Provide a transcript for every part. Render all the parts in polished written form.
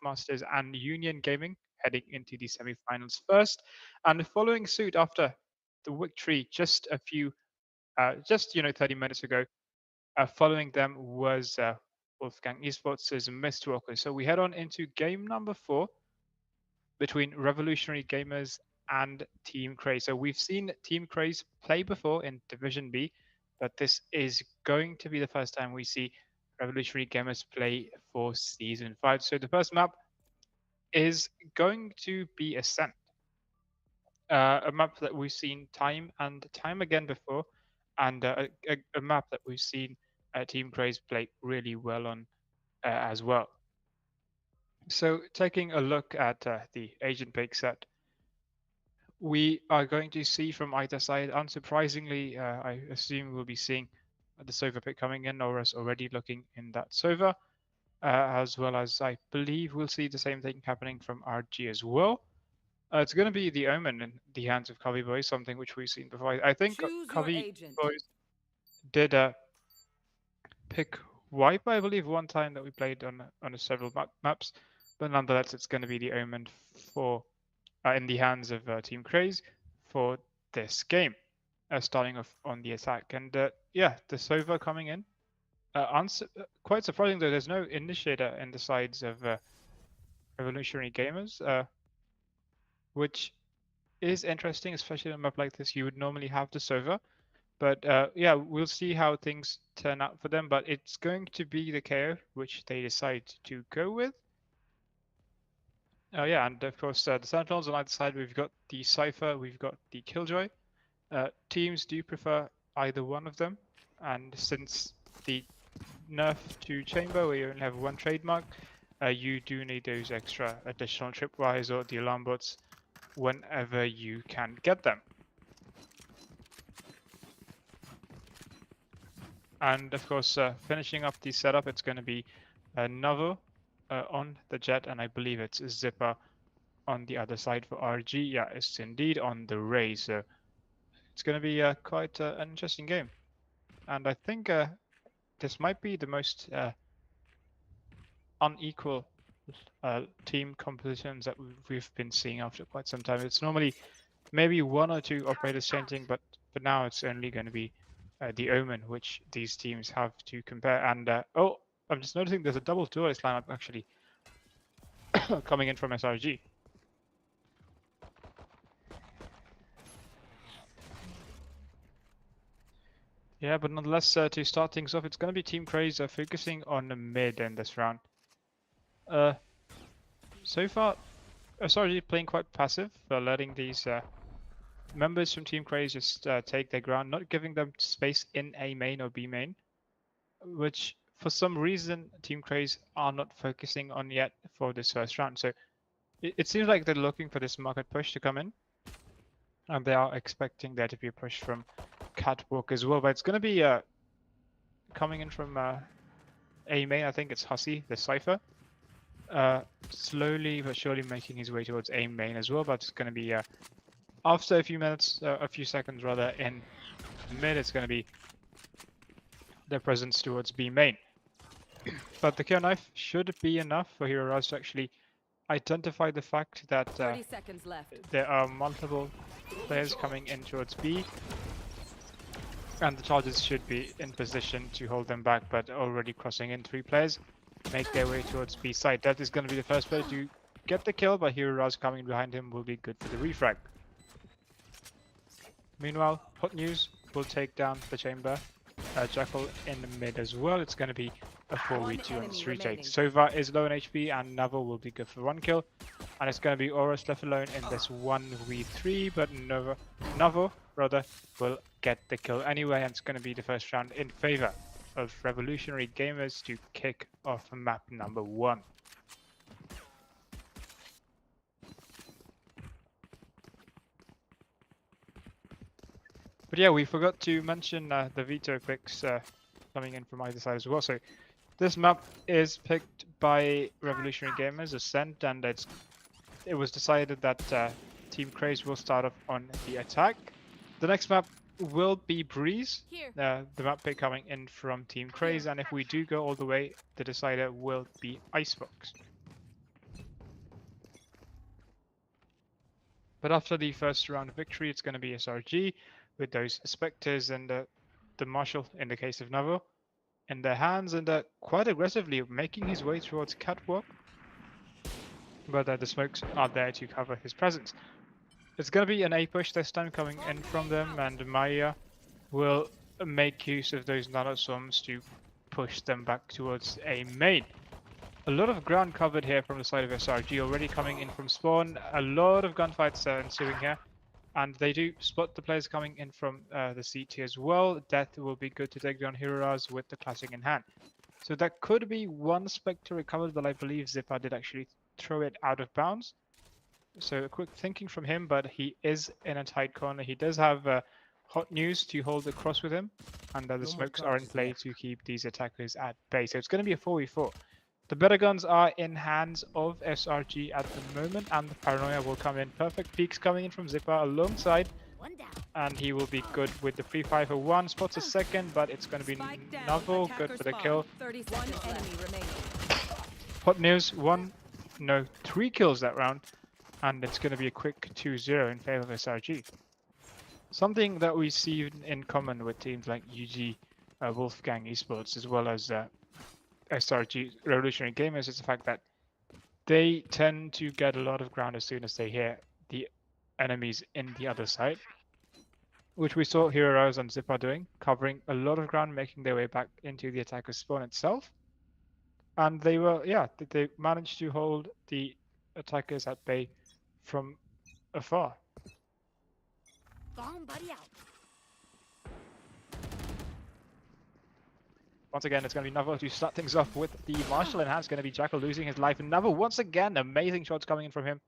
Masters and Union Gaming heading into the semi-finals first, and following suit after the victory just a few, just 30 minutes ago. Following them was Wolfgang Esports' Mist Walker. So we head on into game number 4 between Revolutionary Gamers and Team Craze. So we've seen Team Craze play before in Division B, but this is going to be the first time we see Revolutionary Gamers play for Season 5. So the first map is going to be Ascent, a map that we've seen time and time again before, and a map that we've seen Team Craze play really well on as well. So taking a look at the agent pick set, we are going to see from either side. Unsurprisingly, I assume we'll be seeing the Sova pick coming in, or us already looking in that Sova, as well as I believe we'll see the same thing happening from RG as well. It's going to be the Omen in the hands of Covey Boys, something which we've seen before. I think Covey Boys did pick Wipe, I believe, one time that we played on several maps, but nonetheless, it's going to be the Omen for in the hands of Team Craze for this game, starting off on the attack. And yeah, the Sova coming in. Quite surprising though, there's no initiator in the sides of Revolutionary Gamers, which is interesting, especially on a map like this. You would normally have the Sova, but yeah, we'll see how things turn out for them. But it's going to be the KO which they decide to go with. Yeah, and of course the Sentinels on either side. We've got the Cypher, we've got the Killjoy. Teams do prefer either one of them, and since the nerf to Chamber, where you only have one trademark, you do need those extra additional tripwires or the alarm bots whenever you can get them. And of course, finishing up the setup, it's going to be Novo on the Jet, and I believe it's Zipper on the other side for RG. Yeah, it's indeed on the Ray, so it's going to be quite an interesting game. And I think this might be the most unequal team compositions that we've been seeing after quite some time. It's normally maybe one or two operators changing, but for now it's only going to be the Omen which these teams have to compare. And oh, I'm just noticing there's a double duelist lineup actually coming in from SRG. Yeah, but nonetheless, to start things off, it's going to be Team Craze focusing on the mid in this round. So far, SRG playing quite passive, letting these members from Team Craze just take their ground, not giving them space in A main or B main, which for some reason Team Craze are not focusing on yet for this first round. So it seems like they're looking for this market push to come in, and they are expecting there to be a push from Catwalk as well. But it's going to be coming in from A main. I think it's Hussey, the Cypher. Slowly but surely making his way towards A main as well, but it's going to be after a few minutes, a few seconds rather, in mid, it's going to be their presence towards B main. But the kill knife should be enough for Hero Raz to actually identify the fact that 30 seconds left. There are multiple players coming in towards B, and the charges should be in position to hold them back, but already crossing in 3 players make their way towards B side. That is going to be the first player to get the kill, but Hero Raz coming behind him will be good for the refrag. Meanwhile, Hot News will take down the Chamber. Jackal in the mid as well. It's going to be a 4v2 on street 8. Sova is low on HP, and Navo will be good for 1 kill. And it's going to be Oros left alone in this 1v3, but Navo will get the kill anyway, and it's going to be the first round in favor of Revolutionary Gamers to kick off map number 1. But yeah, we forgot to mention the veto picks coming in from either side as well. So this map is picked by Revolutionary Gamers, Ascent, and it was decided that Team Craze will start off on the attack. The next map will be Breeze, the map pick coming in from Team Craze, and if we do go all the way, the decider will be Icebox. But after the first round victory, it's going to be SRG with those Spectres and the Marshal, in the case of Navo, in their hands, and quite aggressively making his way towards Catwalk. But the smokes are there to cover his presence. It's going to be an A push this time coming in from them, and Maya will make use of those nanoswarms to push them back towards A main. A lot of ground covered here from the side of SRG already coming in from spawn. A lot of gunfights ensuing here. And they do spot the players coming in from the CT as well. Death will be good to take down Hiroraz with the classic in hand. So that could be one Spectre recovered, but I believe Zipa did actually throw it out of bounds. So a quick thinking from him, but he is in a tight corner. He does have hot news to hold across with him, and the smokes are in play to keep these attackers at bay. So it's going to be a 4v4. The better guns are in hands of SRG at the moment, and the Paranoia will come in. Perfect peeks coming in from Zipper alongside, and he will be good with the free fire for one. Spots a second, but it's going to be Novel, good for the kill. 31 enemy remaining. Hot news, 3 kills that round, and it's going to be a quick 2-0 in favor of SRG. Something that we see in common with teams like UG, Wolfgang Esports, as well as SRG Revolutionary Gamers is the fact that they tend to get a lot of ground as soon as they hear the enemies in the other side, which we saw Heroes and Zippa doing, covering a lot of ground, making their way back into the attacker's spawn itself. And they managed to hold the attackers at bay from afar. Bomb buddy out. Once again, it's going to be Navo to start things off with the Marshal in hand. It's going to be Jackal losing his life. And Navo, once again, amazing shots coming in from him.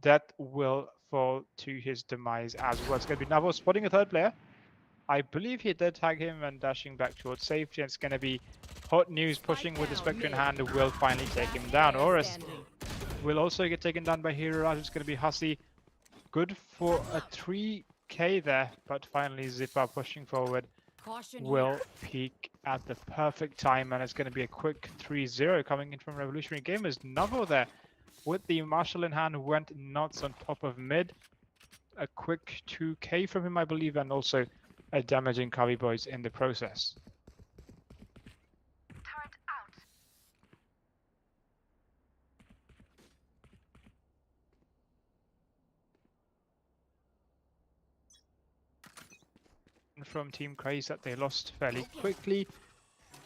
That will fall to his demise as well. It's going to be Navo spotting a third player. I believe he did tag him and dashing back towards safety. And it's going to be Hot News pushing with the Spectre in hand will finally take him down. Horus will also get taken down by Hero. It's going to be Hussey. Good for a 3k there, but finally Zippa pushing forward will peak at the perfect time, and it's going to be a quick 3-0 coming in from Revolutionary Gamers. Novo there with the Marshal in hand went nuts on top of mid. A quick 2k from him, I believe, and also a damaging Kavi Boys in the process. From Team Craze that they lost fairly quickly,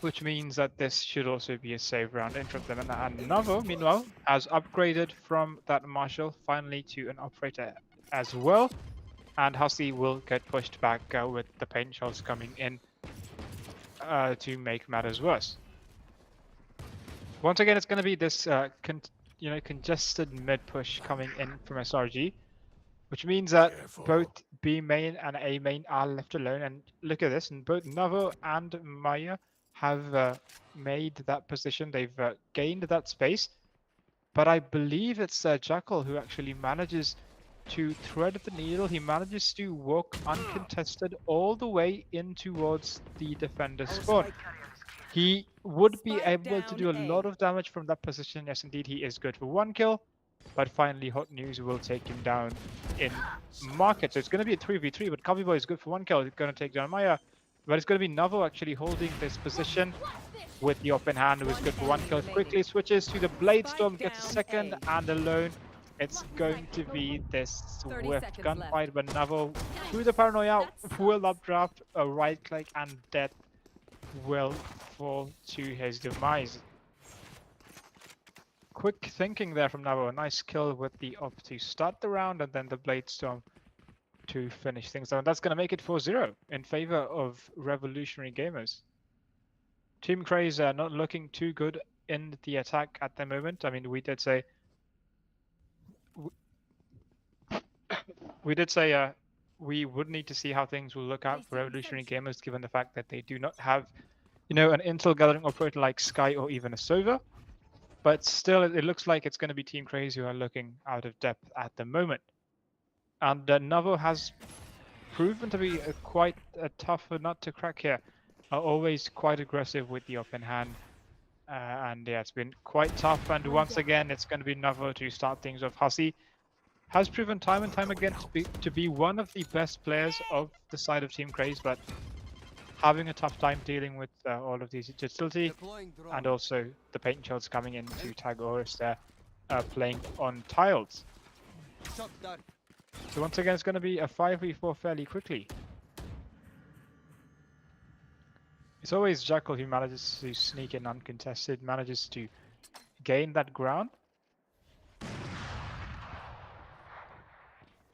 which means that this should also be a save round in front of them. And Novo, meanwhile, has upgraded from that Marshal finally to an operator as well. And Hussey will get pushed back with the paint shots coming in to make matters worse. Once again, it's going to be this congested mid push coming in from SRG, which means that both B main and A main are left alone. And look at this, and both Navo and Maya have made that position. They've gained that space. But I believe it's Jackal who actually manages to thread the needle. He manages to walk uncontested all the way in towards the defender's spawn. He would be able to do a lot of damage from that position. Yes, indeed, he is good for 1 kill. But finally, Hot News will take him down in market. So it's going to be a 3v3, but Kavi Boy is good for 1 kill. He's going to take down Maya. But it's going to be Navo actually holding this position with the open hand, who is good for 1 kill. Quickly switches to the Blade Storm, gets a second, and alone. It's going to be this swift gunfight, but Navo, through the Paranoia, will updraft, a right click, and death will fall to his demise. Quick thinking there from Navo. A nice kill with the op to start the round, and then the Blade Storm to finish things down. That's going to make it 4-0 in favor of Revolutionary Gamers. Team Craze not looking too good in the attack at the moment. I mean, we did say we would need to see how things will look out for Revolutionary Gamers, given the fact that they do not have, an intel gathering operator like Sky or even a Sova. But still, it looks like it's going to be Team Craze who are looking out of depth at the moment. And Navo has proven to be quite a tough nut to crack here. Always quite aggressive with the open hand. And yeah, it's been quite tough. And once again, it's going to be Navo to start things off. Hussey has proven time and time again to be one of the best players of the side of Team Craze, but having a tough time dealing with all of these utility and also the paint shells coming in to tag Horus there, playing on tiles. So once again, it's going to be a 5v4 fairly quickly. It's always Jackal who manages to sneak in uncontested, manages to gain that ground.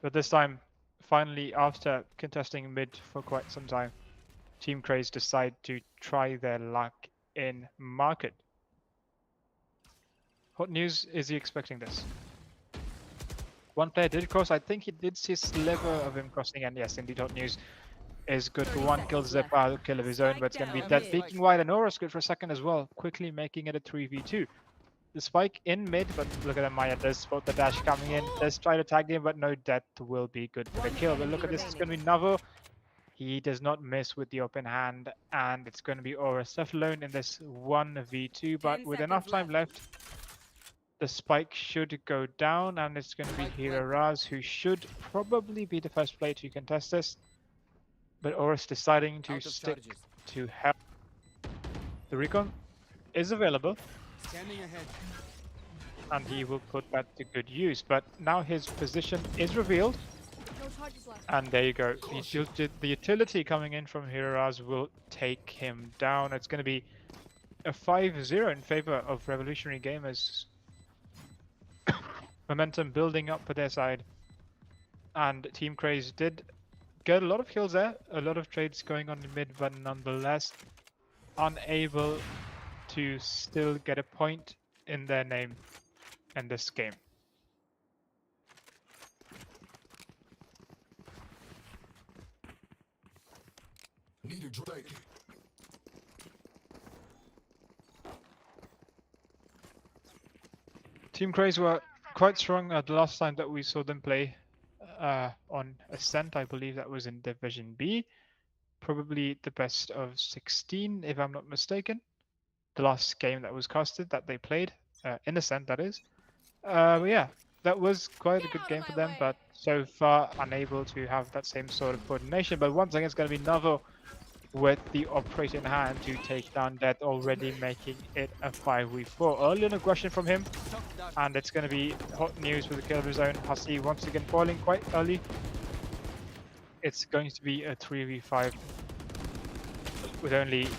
But this time, finally, after contesting mid for quite some time, Team Craze decide to try their luck in market. Hot news, is he expecting this? One player did cross, I think he did see a sliver of him crossing, and yes, indeed, hot news is good for one kill, Zeppa kill of his own, but it's going to be dead. Peeking wide, and Aura's good for a second as well, quickly making it a 3v2. The spike in mid, but look at that, Maya does spot the dash coming in, does try to tag him, but no death will be good for the kill. But look at this, it's going to be Navo. He does not miss with the open hand, and it's going to be Aurus left alone in this 1v2, but with enough time left, the spike should go down, and it's going to be Hero Raz, who should probably be the first player to contest this. But Aurus deciding to stick to help. The recon is available, and he will put that to good use. But now his position is revealed, and there you go. The utility coming in from Hero Raz will take him down. It's going to be a 5-0 in favor of Revolutionary Gamers. Momentum building up for their side, and Team Craze did get a lot of kills there, a lot of trades going on in mid, but nonetheless unable to still get a point in their name in this game. Team Craze were quite strong the last time that we saw them play on Ascent. I believe that was in Division B. Probably the best of 16, if I'm not mistaken. The last game that was casted that they played, in Ascent, that is. But yeah, that was quite a good game for them, but so far unable to have that same sort of coordination. But once again, it's going to be Navo with the operator in hand to take down Death, already making it a 5v4. Early on aggression from him, and it's going to be hot news with the kill of his own. Hussey once again falling quite early. It's going to be a 3v5 with only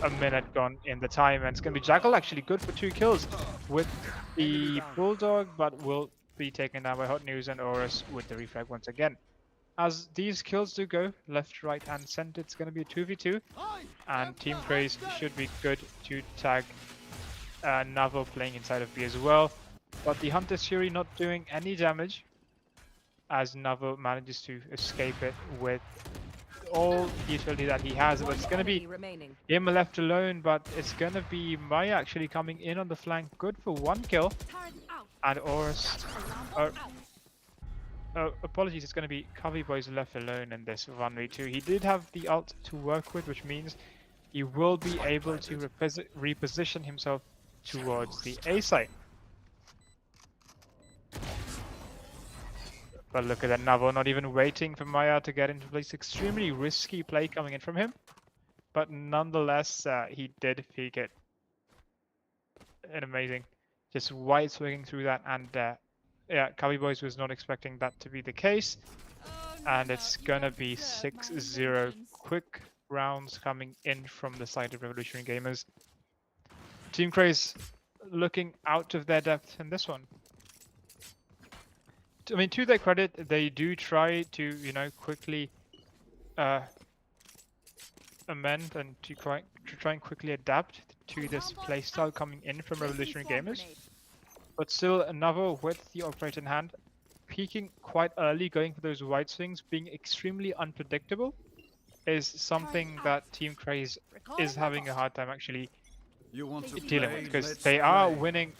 a minute gone in the time, and it's going to be Jackal actually good for 2 kills with the Bulldog, but will be taken down by Hot News and Aurus with the refrag once again. As these kills do go left, right, and center, it's going to be a 2v2, and Team Craze should be good to tag Navo playing inside of B as well. But the Hunter's Fury not doing any damage, as Navo manages to escape it with all the utility that he has. But it's going to be him left alone, but it's going to be Maya actually coming in on the flank, good for 1 kill, and Aurus. Apologies, it's going to be Covey Boys left alone in this 1v2. He did have the ult to work with, which means he will be able to reposition himself towards the A site. But look at that, Navo not even waiting for Maya to get into place. Extremely risky play coming in from him. But nonetheless, he did peek it. And amazing. Just wide swinging through that, and yeah, Cubby Boys was not expecting that to be the case. And it's gonna be 6-0. Quick rounds coming in from the side of Revolutionary Gamers. Team Craze looking out of their depth in this one. I mean, to their credit, they do try to, you know, quickly amend and to try and quickly adapt to this playstyle coming in from Revolutionary Gamers. But still, another with the operator in hand, peaking quite early, going for those wide swings, being extremely unpredictable, is something that Team Craze is having a hard time actually dealing with, because they are winning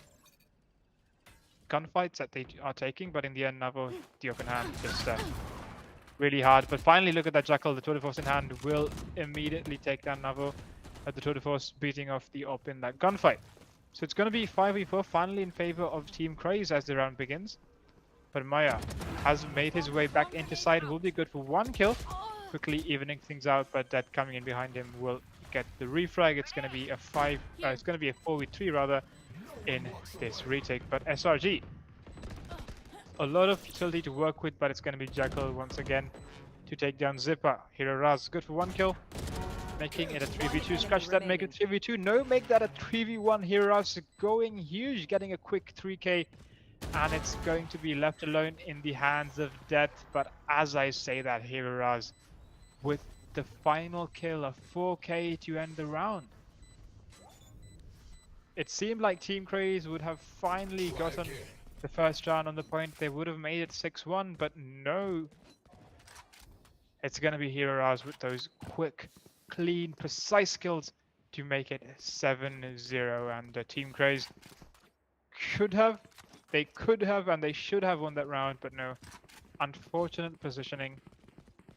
gunfights that they are taking, but in the end, Navo, the open hand, just really hard. But finally, look at that Jackal, the Tour de Force in hand, will immediately take down Navo at the Tour de Force, beating off the op in that gunfight. So it's going to be 5v4 finally in favor of Team Craze as the round begins. But Maya has made his way back into side, will be good for 1 kill. Quickly evening things out, but that coming in behind him will get the refrag. It's going to be a 4v3 rather in this retake. But SRG, a lot of utility to work with, but it's going to be Jackal once again to take down Zipper. Hero Raz, good for 1 kill, making it a 3v2. Scratch that, make it 3v2. No, make that a 3v1. Hero Raz going huge, getting a quick 3k, and it's going to be left alone in the hands of Death. But as I say that, Hero Raz with the final kill of 4k to end the round. It seemed like Team Craze would have finally gotten the first round on the point. They would have made it 6-1, but no. It's going to be Hero Raz with those quick, clean, precise kills to make it 7-0. And Team Craze could have, they could have, and they should have won that round, but no. Unfortunate positioning,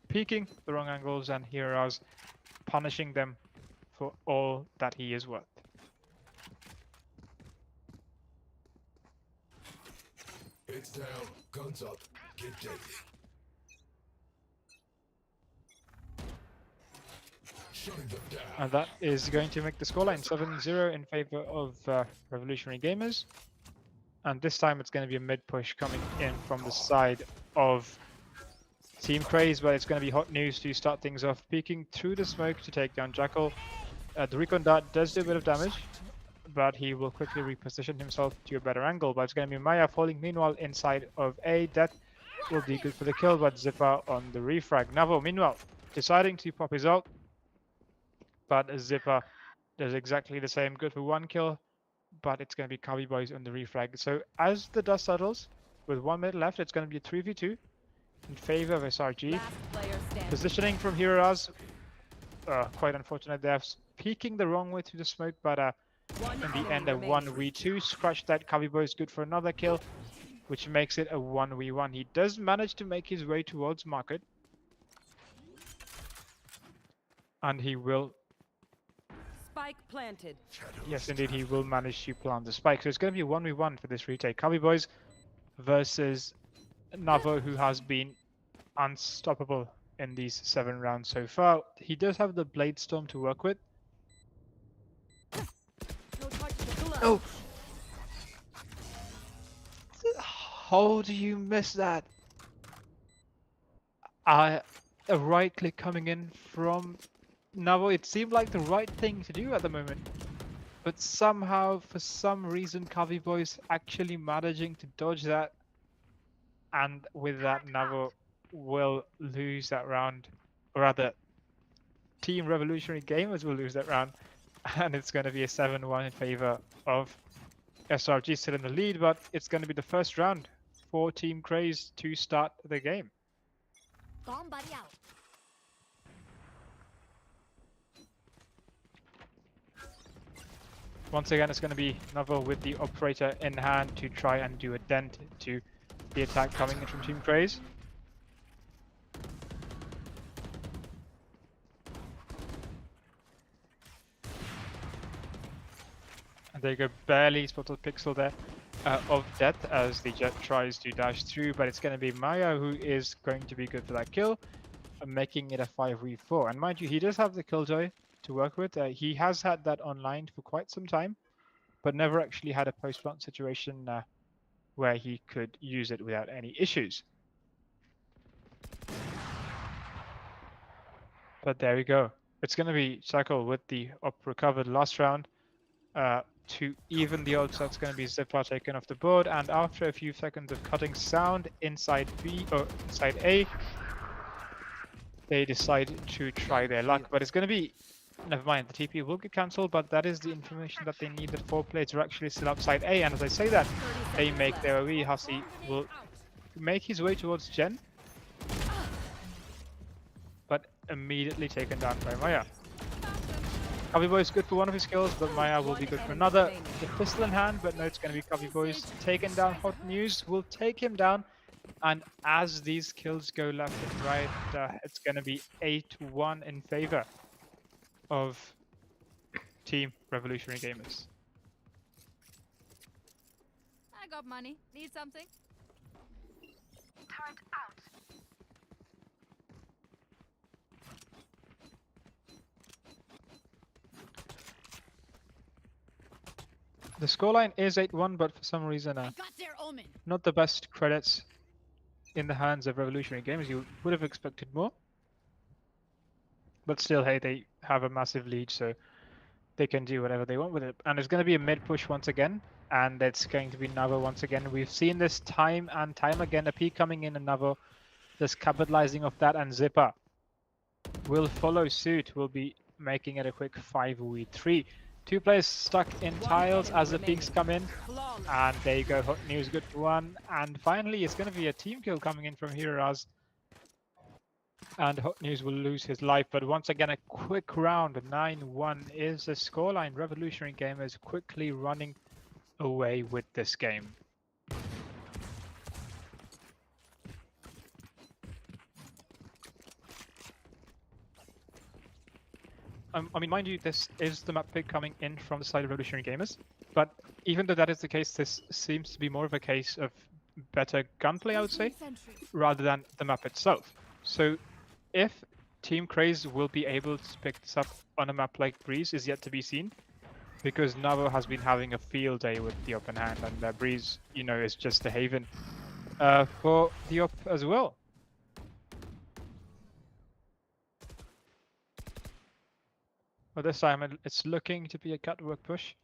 peeking the wrong angles, and Hero Raz punishing them for all that he is worth. It's down, guns up, get deadly. Shutting them down. And that is going to make the scoreline 7-0 in favor of Revolutionary Gamers. And this time it's going to be a mid push coming in from the side of Team Craze, but it's going to be hot news to start things off. Peeking through the smoke to take down Jackal. The recon dart does do a bit of damage, but he will quickly reposition himself to a better angle. But it's going to be Maya falling meanwhile inside of A. Death will be good for the kill, but Zipper on the refrag. Navo meanwhile deciding to pop his ult, but Zipper does exactly the same. Good for 1 kill, but it's going to be Cubby Boys on the refrag. So as the dust settles, with 1 minute left, it's going to be a 3v2 in favor of SRG. Positioning from Hero Raz, quite unfortunate. They're peeking the wrong way through the smoke, but in the end, a 1v2. Scratch that. Cubby Boy is good for another kill, which makes it a 1v1. He does manage to make his way towards market, and he will. Spike planted. Yes, indeed, he will manage to plant the spike. So it's going to be a 1v1 for this retake. Cubby Boys versus Navo, who has been unstoppable in these 7 rounds so far. He does have the Blade Storm to work with. Oh! How do you miss that? A right click coming in from Navo. It seemed like the right thing to do at the moment. But somehow, for some reason, Cubby Boys actually managing to dodge that. And with that, Navo will lose that round. Or rather, Team Revolutionary Gamers will lose that round. And it's going to be a 7-1 in favor of SRG, still in the lead, but it's going to be the first round for Team Craze to start the game. Bomb buddy out. Once again, it's going to be Navo with the operator in hand to try and do a dent to the attack coming in from Team Craze. And there you go, barely spotted pixel there of Death as the Jet tries to dash through, but it's going to be Maya who is going to be good for that kill, making it a 5v4. And mind you, he does have the Killjoy to work with. He has had that online for quite some time, but never actually had a post-plant situation where he could use it without any issues. But there we go. It's going to be Cycle with the up recovered last round to even the odds. That's going to be Zipper taken off the board, and after a few seconds of cutting sound inside B or inside A, they decide to try their luck. But it's going to be, never mind, the TP will get cancelled, but that is the information that they need, that 4 players are actually still outside A. And as I say that, they make their way. Hussey will make his way towards Jen, but immediately taken down by Maya. Cubby Boy is good for one of his kills, but Maya will be good for another. The pistol in hand, but no, it's going to be Cubby Boys taken down. Hot News will take him down, and as these kills go left and right, it's going to be 8-1 in favor of Team Revolutionary Gamers. I got money. Need something? The scoreline is 8-1, but for some reason, I got their omen. not the best credits in the hands of Revolutionary Games. You would have expected more. But still, hey, they have a massive lead, so they can do whatever they want with it. And it's going to be a mid push once again, and it's going to be Navo once again. We've seen this time and time again, a peak coming in and Navo just capitalizing off that, and Zipper will follow suit. Will be making it a quick 5v3. Two players stuck in tiles as the peaks come in. Flawless. And there you go, Hot News good for one. And finally, it's going to be a team kill coming in from Heroes. And Hot News will lose his life. But once again, a quick round. 9-1 is the scoreline. Revolutionary Gamers quickly running away with this game. I mean, mind you, this is the map pick coming in from the side of Revolutionary Gamers. But even though that is the case, this seems to be more of a case of better gunplay, I would say, rather than the map itself. So if Team Craze will be able to pick this up on a map like Breeze is yet to be seen, because Navo has been having a field day with the open hand, and Breeze, you know, is just a haven for the op as well. But this time it's looking to be a catwalk push.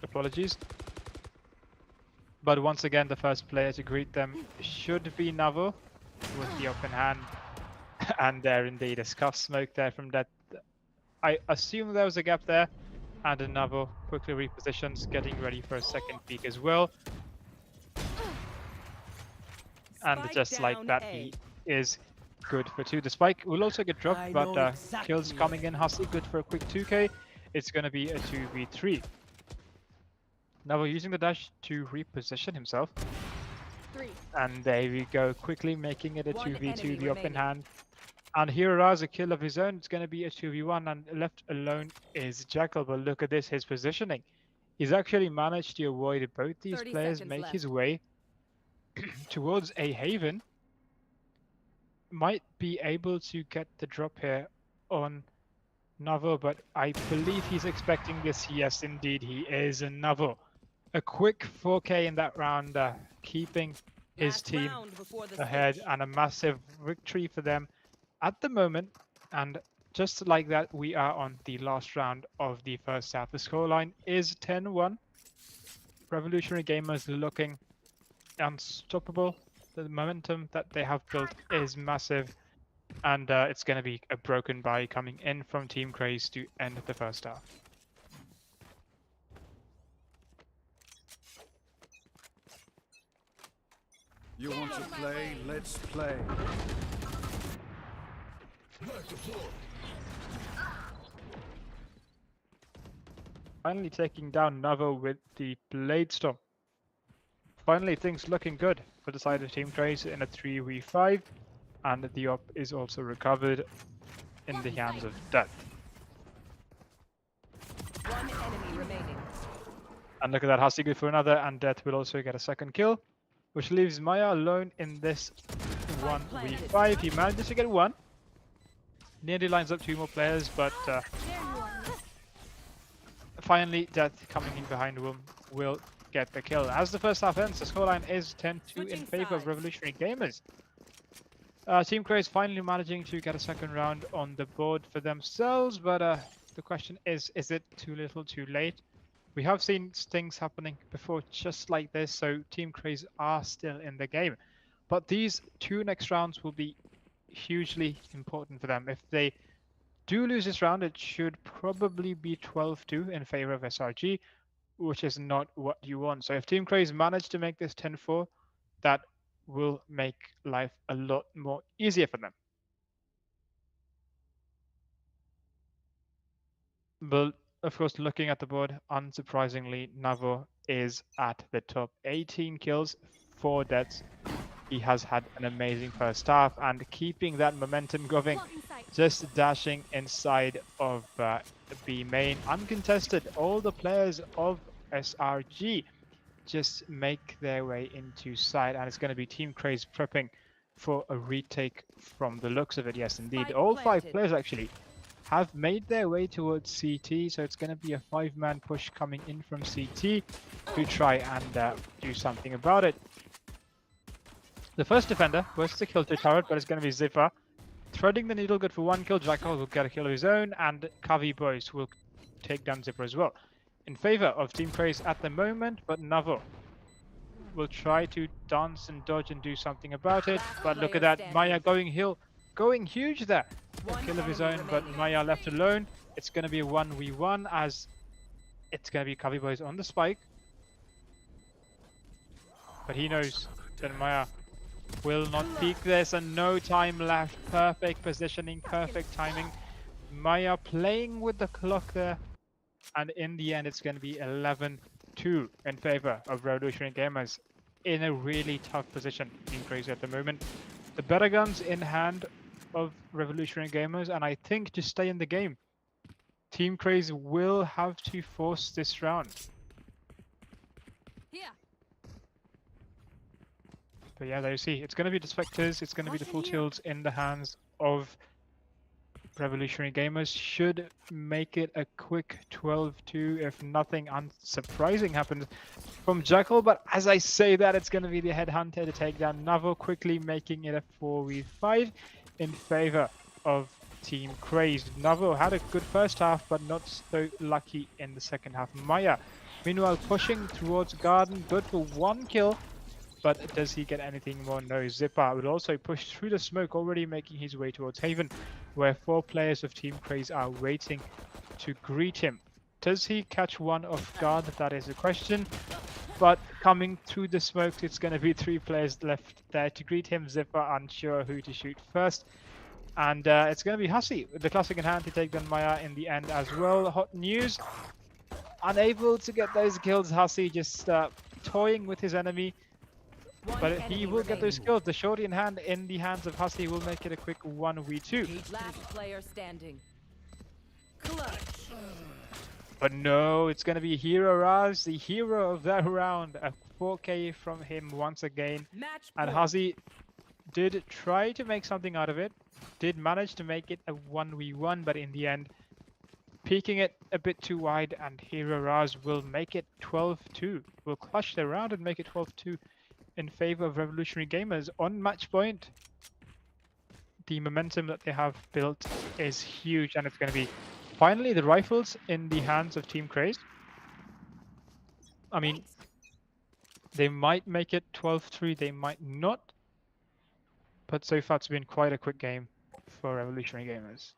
Apologies. But once again, the first player to greet them should be Navo with the open hand. And there indeed, a scuff smoke there from that. I assume there was a gap there. And Navo quickly repositions, getting ready for a second peek as well. And Spike just like down that, A. he is good for 2. The spike will also get dropped, but kills coming in. Hussey good for a quick 2k. It's going to be a 2v3. Now we're using the dash to reposition himself. 3. And there we go, quickly making it a One 2v2, enemy the open remaining. hand. And here has a kill of his own. It's going to be a 2v1, and left alone is Jackal. But look at this, his positioning. He's actually managed to avoid both these 30 players, seconds make his left. way towards a haven. Might be able to get the drop here on Navo, but I believe he's expecting this. Yes, indeed, he is. And Navo, a quick 4k in that round, keeping his Last team round before the ahead, switch. and a massive victory for them at the moment. And just like that, we are on the last round of the first half. The scoreline is 10-1. Revolutionary Gamers looking unstoppable. The momentum that they have built is massive, and it's going to be a broken bye coming in from Team Craze to end the first half. You want to play? Let's play. Knife deployed. Finally taking down Navo with the Blade Storm. Finally, things looking good for the side of Team Craze in a 3v5, and the op is also recovered in the hands of Death. One enemy remaining. And look at that, Hussey good for another, and Death will also get a second kill, which leaves Maya alone in this 1v5. He manages to get one. Nearly lines up 2 more players, but finally Death coming in behind will get the kill. As the first half ends, the scoreline is 10-2 in Switching favor of sides. Revolutionary Gamers. Team Craze finally managing to get a second round on the board for themselves, but the question is it too little too late? We have seen things happening before just like this, so Team Craze are still in the game. But these 2 next rounds will be hugely important for them. If they do lose this round, it should probably be 12-2 in favor of SRG, which is not what you want. So if Team Craze manage to make this 10-4, that will make life a lot more easier for them. But of course, looking at the board, unsurprisingly, Navo is at the top. 18 kills, 4 deaths. He has had an amazing first half, and keeping that momentum going, just dashing inside of B main, uncontested. All the players of SRG just make their way into site, and it's going to be Team Craze prepping for a retake from the looks of it. Yes, indeed. Spike All five planted. players actually have made their way towards CT, so it's going to be a five-man push coming in from CT to try and do something about it. The first defender was to kill the turret, but it's going to be Ziffer. Threading the needle, good for one kill. Jackal will get a kill of his own, and Kavi Boys will take down Zipper as well. In favor of Team Craze at the moment, but Navo will try to dance and dodge and do something about it. Last But look at player that, Maya standing. going huge there. A One kill of his enemy own, but remaining. Maya left alone. It's going to be a 1v1 as it's going to be Kavi Boys on the spike. But he knows that Maya will not peek this, and no time left. Perfect positioning, perfect timing. Maya playing with the clock there, and in the end it's going to be 11-2 in favor of Revolutionary Gamers in a really tough position in Crazy at the moment. The better guns in hand of Revolutionary Gamers, and I think to stay in the game, Team Craze will have to force this round. Here. But yeah, there you see, it's going to be the Spectres, it's going to be the full tilts in the hands of Revolutionary Gamers. Should make it a quick 12-2 if nothing unsurprising happens from Jackal. But as I say that, it's going to be the Headhunter to take down Navo, quickly making it a 4v5 in favor of Team Craze. Navo had a good first half, but not so lucky in the second half. Maya, meanwhile, pushing towards Garden, good for one kill. But does he get anything more? No. Zipper would also push through the smoke, already making his way towards Haven, where four players of Team Craze are waiting to greet him. Does he catch one off guard? That is a question. But coming through the smoke, it's going to be three players left there to greet him. Zipper unsure who to shoot first. And it's going to be Hussey with the classic in hand to take down Maya in the end as well. Hot news. Unable to get those kills. Hussey just toying with his enemy. One But he enemy will get those remaining. kills. The shorty in hand in the hands of Hussey will make it a quick 1v2. Last player standing. Clutch. But no, it's going to be Hero Raz, the hero of that round. A 4k from him once again. Match And point. Hussey did try to make something out of it. Did manage to make it a 1v1, but in the end, peeking it a bit too wide, and Hero Raz will make it 12-2. Will clutch the round and make it 12-2 in favor of Revolutionary Gamers on match point. The momentum that they have built is huge, and it's going to be finally the rifles in the hands of Team Craze. I mean, they might make it 12-3, they might not, but so far it's been quite a quick game for Revolutionary Gamers.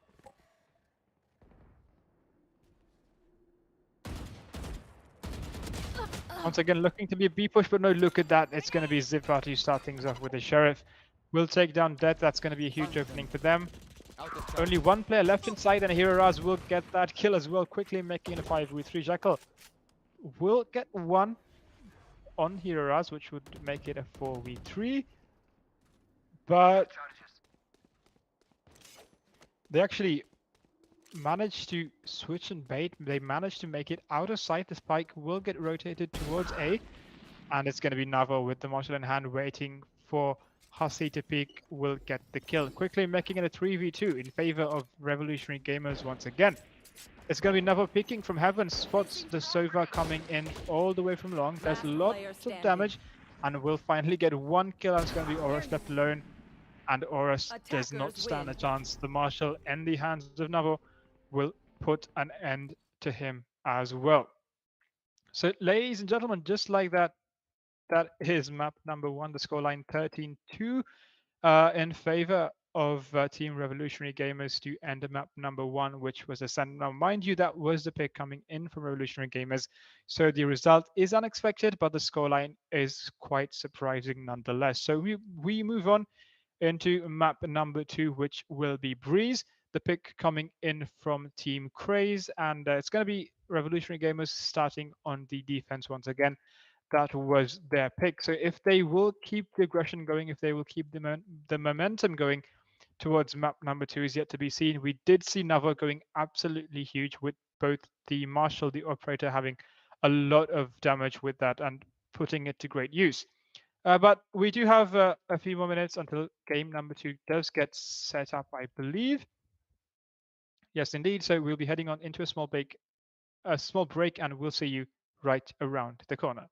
Once again, looking to be a B push, but no, look at that. It's going to be Zipart who start things off with the Sheriff. Will take down Death. That's going to be a huge opening for them. Only one player left inside, and Hero Raz will get that kill as well, quickly making it a 5v3. Jackal will get one on Hero Raz, which would make it a 4v3. But they actually managed to switch and bait. They managed to make it out of sight. The spike will get rotated towards A, and it's going to be Navo with the marshal in hand waiting for Hussey to peek. Will get the kill, quickly making it a 3v2 in favor of Revolutionary Gamers once again. It's going to be Navo peeking from heaven, spots the Sova coming in all the way from long. There's lots of damage, and will finally get one kill, and it's going to be Oros left alone. And Oros does not stand a chance. The marshal in the hands of Navo will put an end to him as well. So, ladies and gentlemen, just like that, that is map number 1, the scoreline 13-2 in favor of Team Revolutionary Gamers to end map number 1, which was Ascent. Now, mind you, that was the pick coming in from Revolutionary Gamers, so the result is unexpected, but the scoreline is quite surprising nonetheless. So we move on into map number 2, which will be Breeze. The pick coming in from Team Craze, and it's going to be Revolutionary Gamers starting on the defense once again. That was their pick. So if they will keep the aggression going, if they will keep the momentum going towards map number 2 is yet to be seen. We did see Nava going absolutely huge with both the Marshal, the Operator having a lot of damage with that. And putting it to great use. But we do have a few more minutes until game number 2 does get set up, I believe. Yes, indeed. So we'll be heading on into a small break, and we'll see you right around the corner.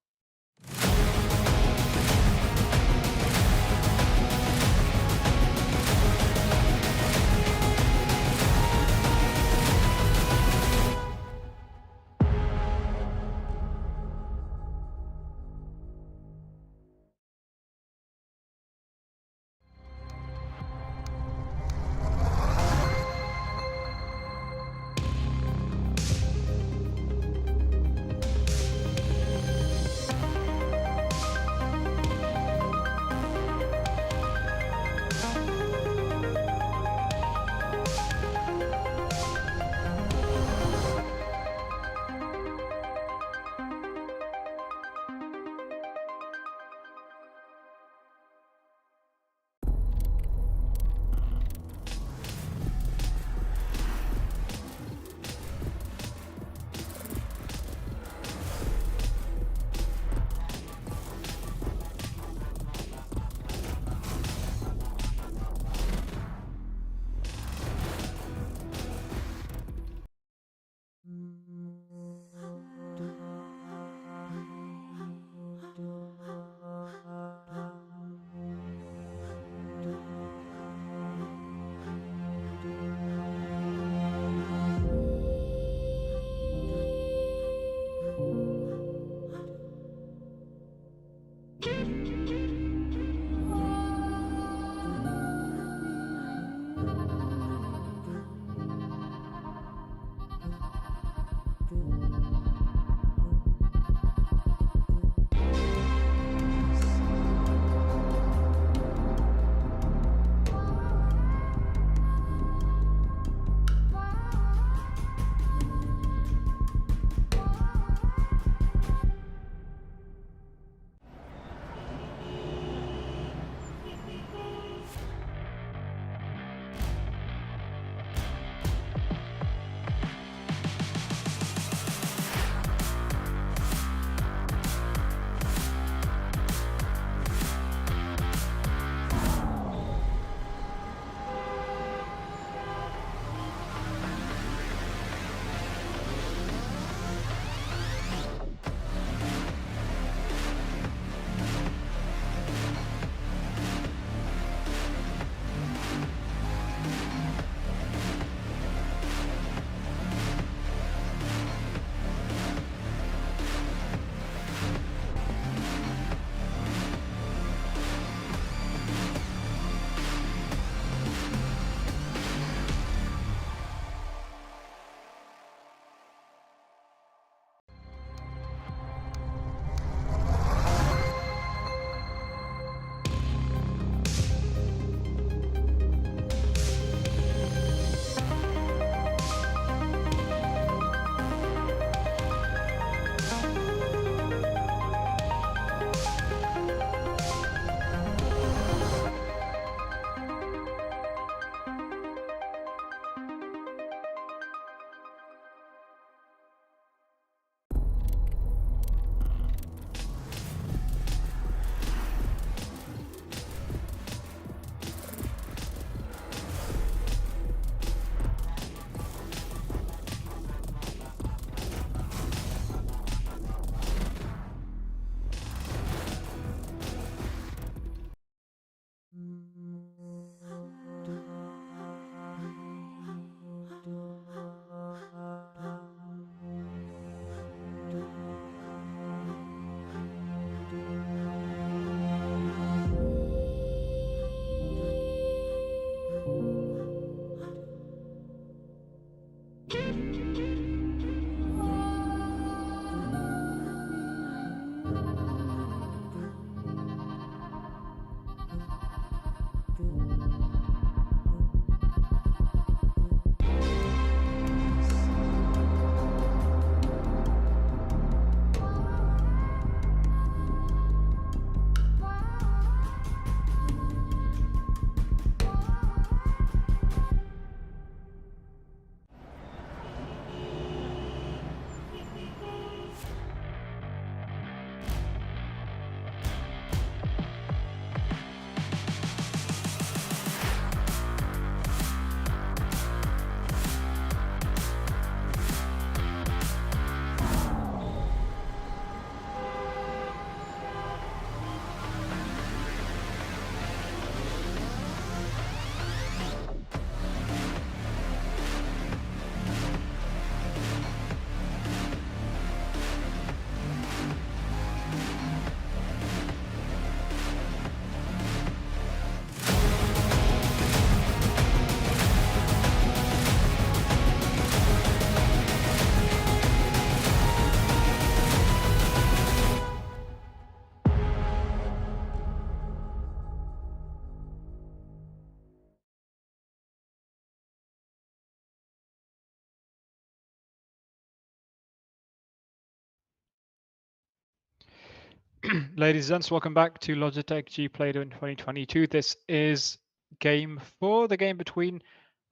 Ladies and gents, welcome back to Logitech G Play-Doh in 2022. This is game 4, the game between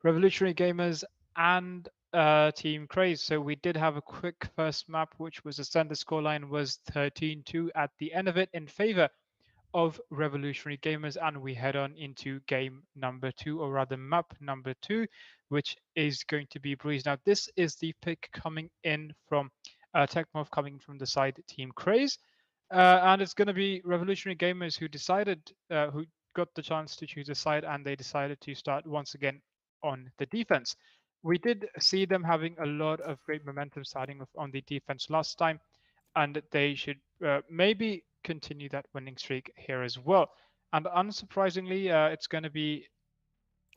Revolutionary Gamers and Team Craze. So we did have a quick first map, which was the standard scoreline was 13-2 at the end of it in favor of Revolutionary Gamers, and we head on into game number 2, or rather map number 2, which is going to be Breeze. Now, this is the pick coming in from Techmorph, coming from the side Team Craze. And it's going to be Revolutionary Gamers who decided, who got the chance to choose a side, and they decided to start once again on the defense. We did see them having a lot of great momentum starting off on the defense last time, and they should maybe continue that winning streak here as well. And unsurprisingly, it's going to be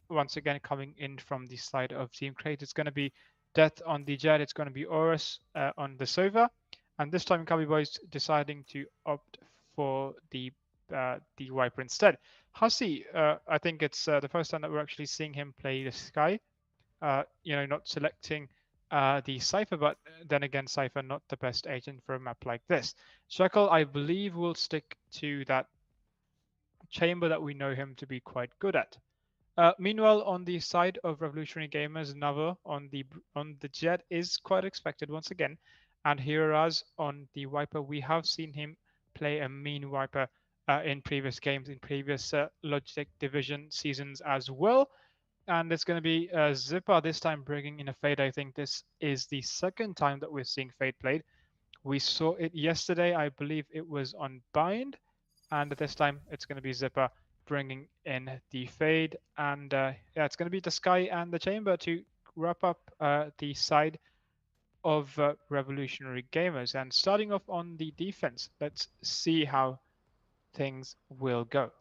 once again coming in from the side of Team Crate. It's going to be Death on the Jet. It's going to be Horus on the Sova. And this time, Cubby Boys deciding to opt for the Viper instead. Hussey, I think it's the first time that we're actually seeing him play the Sky. Not selecting the Cypher, but then again, Cypher not the best agent for a map like this. Shackle, I believe, will stick to that chamber that we know him to be quite good at. Meanwhile, on the side of Revolutionary Gamers, Nava on the Jet is quite expected once again, and Hiraz on the Viper. We have seen him play a mean Viper in previous games, in previous Logitech Division seasons as well. And it's going to be Zipper this time bringing in a Fade. I think this is the second time that we're seeing Fade played. We saw it yesterday. I believe it was on Bind. And this time it's going to be Zipper bringing in the Fade. And yeah, it's going to be the Sky and the Chamber to wrap up the side of Revolutionary Gamers. And starting off on the defense, let's see how things will go.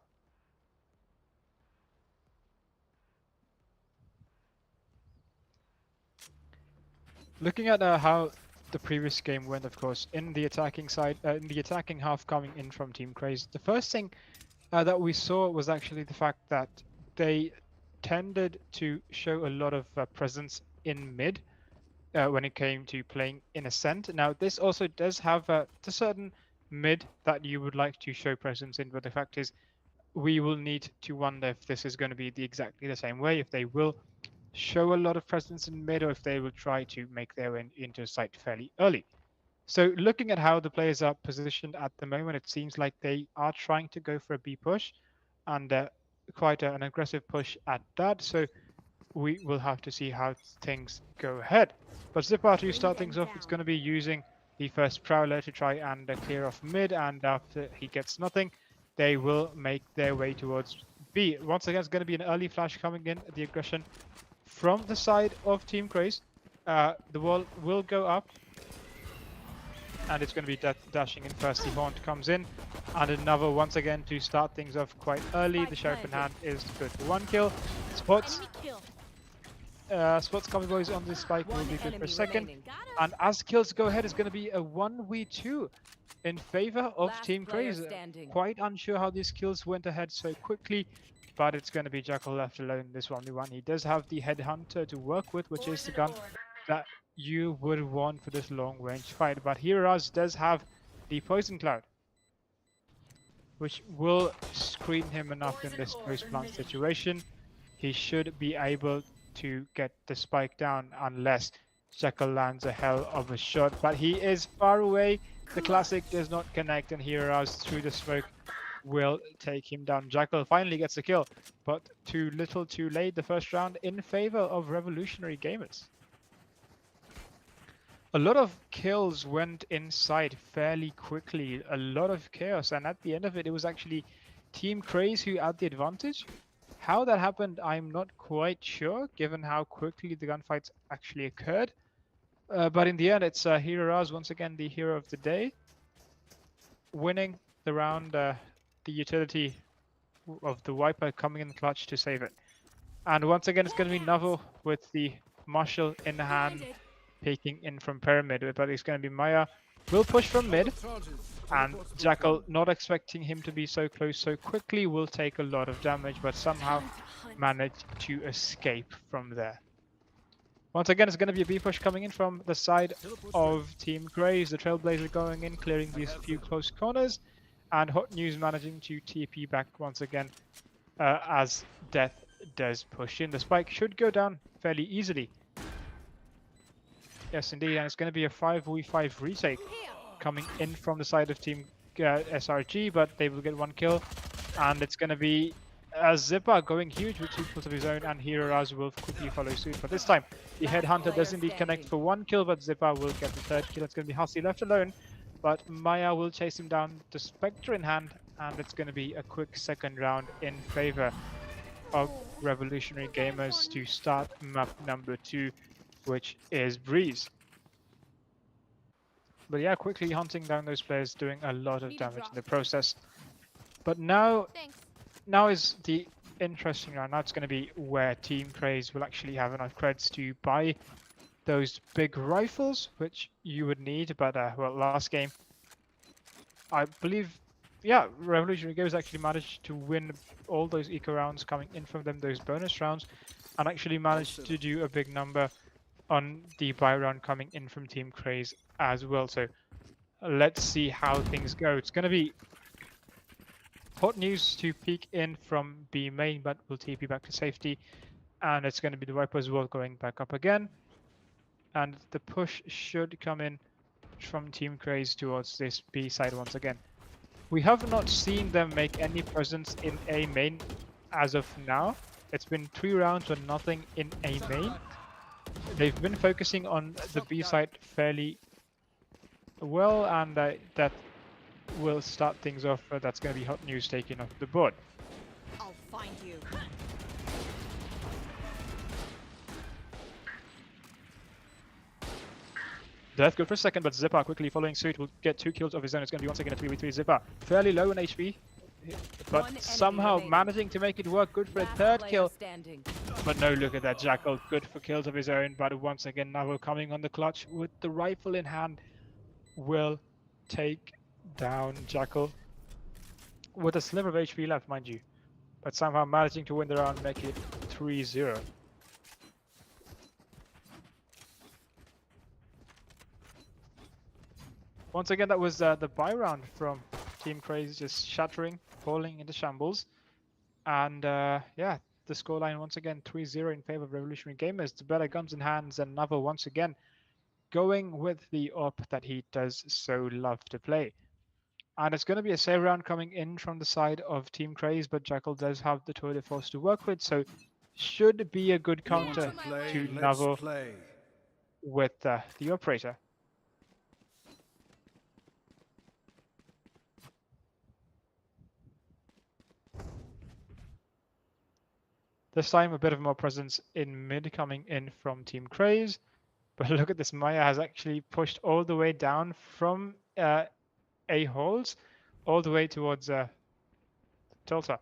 Looking at how the previous game went, of course, in the attacking side, in the attacking half coming in from Team Craze, the first thing that we saw was actually the fact that they tended to show a lot of presence in mid when it came to playing in Ascent. Now, this also does have a certain mid that you would like to show presence in, but the fact is, we will need to wonder if this is going to be exactly the same way, if they will show a lot of presence in mid, or if they will try to make their way into a site fairly early. So looking at how the players are positioned at the moment, it seems like they are trying to go for a B push, and quite an aggressive push at that. So we will have to see how things go ahead. But Zipper, to start things off, it's going to be using the first Prowler to try and clear off mid, and after he gets nothing, they will make their way towards B. Once again, it's going to be an early flash coming in, the aggression from the side of Team Craze. The wall will go up, and it's going to be dashing in first. The Haunt comes in, and another once again to start things off quite early. The Sheriff in hand is good for 1 kill. Spots Cubby Boys on this spike will be good for a second. And as kills go ahead, it's going to be a 1v2 in favor of Team Craze. Quite unsure how these kills went ahead so quickly, but it's going to be Jackal left alone in this 1v1. He does have the Headhunter to work with, which is the gun that you would want for this long range fight. But Hiraz does have the Poison Cloud, which will screen him enough in this post-plant situation. He should be able to get the spike down unless Jackal lands a hell of a shot. But he is far away. The classic does not connect, and Hiraz through the smoke will take him down. Jackal finally gets a kill, but too little too late. The first round in favor of Revolutionary Gamers. A lot of kills went inside fairly quickly, a lot of chaos, and at the end of it, it was actually Team Craze who had the advantage. How that happened, I'm not quite sure, given how quickly the gunfights actually occurred. But in the end, it's Hiraz, once again, the hero of the day, winning the round, the utility of the Viper coming in clutch to save it. And once again, it's going to be Navo with the Marshal in hand, peeking in from Pyramid, but it's going to be Maya. Will push from mid, and Jackal, not expecting him to be so close so quickly, will take a lot of damage, but somehow manage to escape from there. Once again, it's going to be a B push coming in from the side of Team Graves. The Trailblazer going in, clearing these few close corners. And Hot News managing to TP back once again as Death does push in. The spike should go down fairly easily. Yes, indeed, and it's going to be a 5v5 retake coming in from the side of Team SRG, but they will get one kill, and it's going to be Zipper going huge with 2 kills of his own, and Hiroraz will quickly follow suit. But this time, the Headhunter does indeed connect for 1 kill, but Zipper will get the 3rd kill. It's going to be Hussey left alone, but Maya will chase him down, the Spectre in hand, and it's going to be a quick 2nd round in favor of Revolutionary Gamers to start map number 2, which is Breeze. But yeah, quickly hunting down those players, doing a lot of damage in the process. But now is the interesting round. Now it's going to be where Team Craze will actually have enough creds to buy those big rifles, which you would need. But well, last game, I believe, yeah, Revolutionary Gamers actually managed to win all those eco rounds coming in from them, those bonus rounds, and actually managed to do a big number on the buy round coming in from Team Craze as well. So let's see how things go. It's going to be Hot News to peek in from B main, but will TP back to safety. And it's going to be the Viper as well going back up again. And the push should come in from Team Craze towards this B side once again. We have not seen them make any presence in A main as of now. It's been 3 rounds with nothing in A main. They've been focusing on the B side fairly well, and that will start things off. That's going to be Hot News taking off the board. I'll find you. Death good for a second, but Zipper quickly following suit will get 2 kills of his own. It's going to be once again a 3v3 Zipper. Fairly low in HP, but somehow managing to make it work. Good for a 3rd kill. But no, look at that Jackal. Good for kills of his own, but once again Navo coming on the clutch with the rifle in hand will take down Jackal with a sliver of HP left, mind you, but somehow managing to win the round, make it 3-0. Once again, that was the buy round from Team Craze, just shattering, falling into shambles. And yeah, the scoreline once again 3-0 in favor of Revolutionary Gamers. The better guns in hands, and Navo once again going with the op that he does so love to play. And it's going to be a save round coming in from the side of Team Craze, but Jackal does have the tour de force to work with, so should be a good counter to Navo with the operator. This time a bit of more presence in mid coming in from Team Craze, but look at this, Maya has actually pushed all the way down from A holes all the way towards Delta,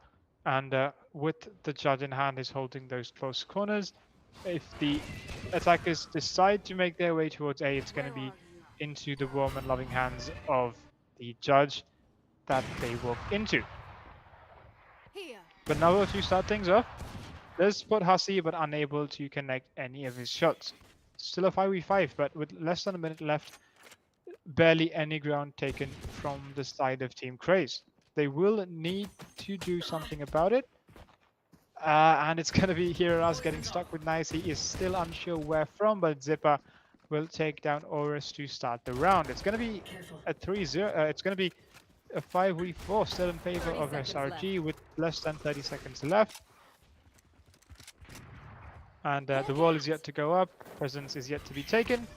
and with the judge in hand is holding those close corners. If the attackers decide to make their way towards A, it's going to be into the warm and loving hands of the judge that they walk into. But now to start things off, does spot Hussey but unable to connect any of his shots. Still a 5v5, but with less than a minute left, barely any ground taken from the side of Team Craze. They will need to do something about it. And it's going to be here us getting stuck with Nice. He is still unsure where from, but Zipper will take down Horus to start the round. It's going to be a 3-0. It's going to be a 5v4 still in favor of SRG with less than 30 seconds left. And the wall is yet to go up. Presence is yet to be taken.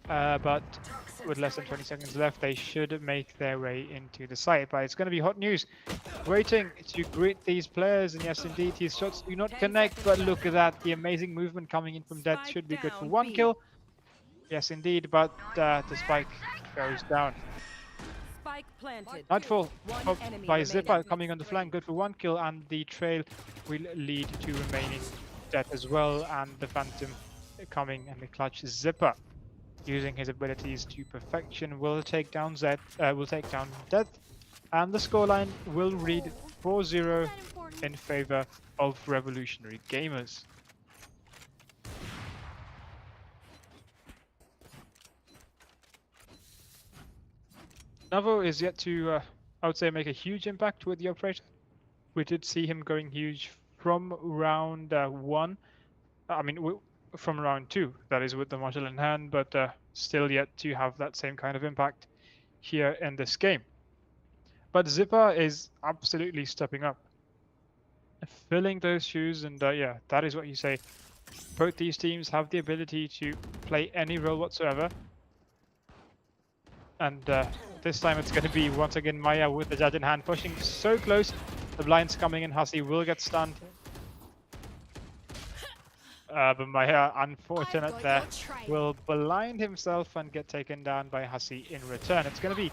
But with less than 20 seconds left, they should make their way into the site. But it's going to be Hot News waiting to greet these players. And yes, indeed, his shots do not connect. But look at that. The amazing movement coming in from Death should be good for 1 kill. Yes, indeed. But the spike goes down. Nightfall by Zipper coming on the flank. Good for 1 kill. And the trail will lead to remaining Death as well. And the Phantom coming and the clutch Zipper, using his abilities to perfection, will take down Death, and the scoreline will read 4-0 in favor of Revolutionary Gamers. Navo is yet to, I would say, make a huge impact with the operator. We did see him going huge from round one. I mean, from round two, that is with the module in hand, but still yet to have that same kind of impact here in this game. But Zipper is absolutely stepping up, filling those shoes, and yeah, that is what you say. Both these teams have the ability to play any role whatsoever, and this time it's going to be once again Maya with the judge in hand, pushing so close. The blinds coming in, Hussey will get stunned. But Maya, unfortunate there, will blind himself and get taken down by Hussey in return. It's going to be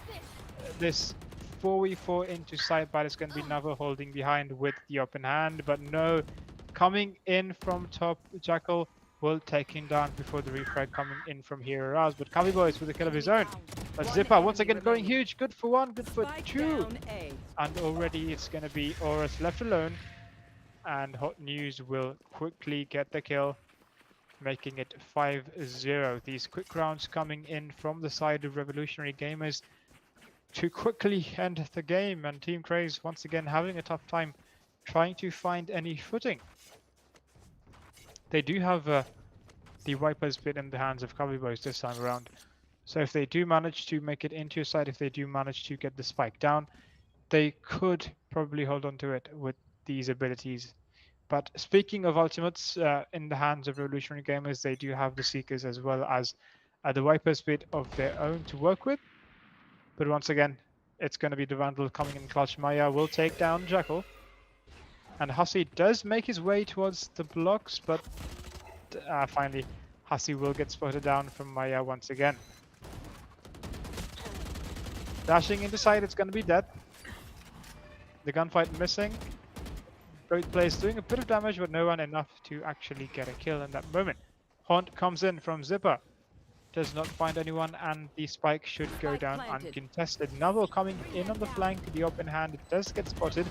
this 4v4 into side, but it's going to be Navo holding behind with the open hand. But no, coming in from top, Jackal will take him down before the refrag coming in from here aroused. But Kavi Boys with a kill of his own. But Zipper once again going huge. Good for one, good for two. And already it's going to be Horus left alone. And Hot News will quickly get the kill, making it 5-0. These quick rounds coming in from the side of Revolutionary Gamers to quickly end the game, and Team Craze once again having a tough time trying to find any footing. They do have the Viper's bit in the hands of Kavi Boys this time around. So if they do manage to make it into a side, if they do manage to get the spike down, they could probably hold on to it with these abilities. But speaking of ultimates in the hands of Revolutionary Gamers, they do have the Seekers as well as the Viper's bit of their own to work with. But once again, it's going to be the Vandal coming in clutch. Maya will take down Jackal. And Hussey does make his way towards the blocks, but finally Hussey will get spotted down from Maya once again. Dashing into side, it's going to be dead. The gunfight missing. Both players doing a bit of damage, but no one enough to actually get a kill in that moment. Haunt comes in from Zipper. Does not find anyone, and the spike should go down uncontested. Navo coming in on the flank, the open hand. It does get spotted,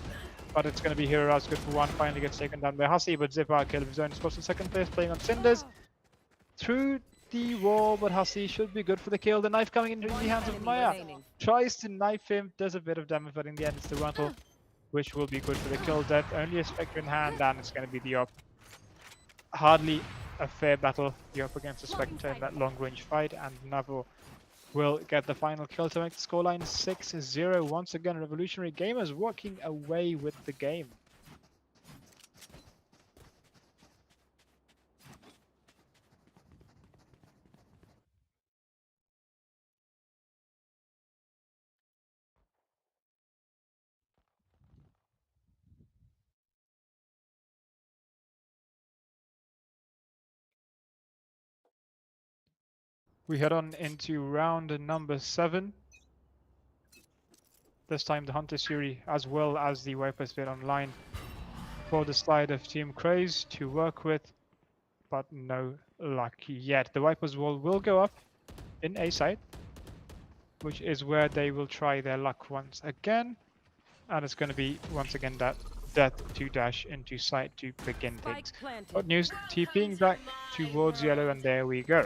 but it's going to be Heroes. Good for one. Finally gets taken down by Hussey, but Zipper kill of his own. Spots in second place, playing on Cinders. Through the wall, but Hussey should be good for the kill. The knife coming into the hands of Maya. Tries to knife him, does a bit of damage, but in the end it's the Runtle, which will be good for the kill. Death, only a Spectre in hand, and it's going to be the op. Hardly a fair battle, the op against the Spectre in that long-range fight, and Navo will get the final kill to make the scoreline 6-0. Once again, Revolutionary Gamers walking away with the game. We head on into round number 7. This time the Hunter Fury as well as the Viper's bit online for the side of Team Craze to work with, but no luck yet. The Viper's wall will go up in A side, which is where they will try their luck once again, and it's going to be once again that death to dash into side to begin things. Hot News TPing back towards yellow, and there we go.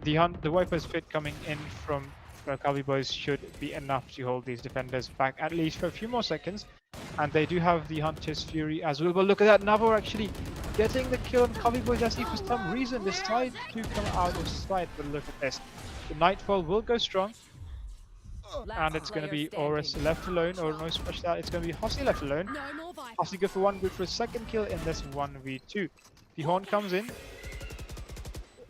The Viper's fit coming in from Kavi Boys should be enough to hold these defenders back at least for a few more seconds. And they do have the Hunter's Fury as well. But look at that, Navo actually getting the kill on Kavi Boys. Actually, for some reason, decided to come out of sight. But look at this. The Nightfall will go strong. And it's going to be Horus left alone, or no special, it's going to be Hussey left alone. Hussey good for one, good for a second kill in this 1v2. The Horn comes in,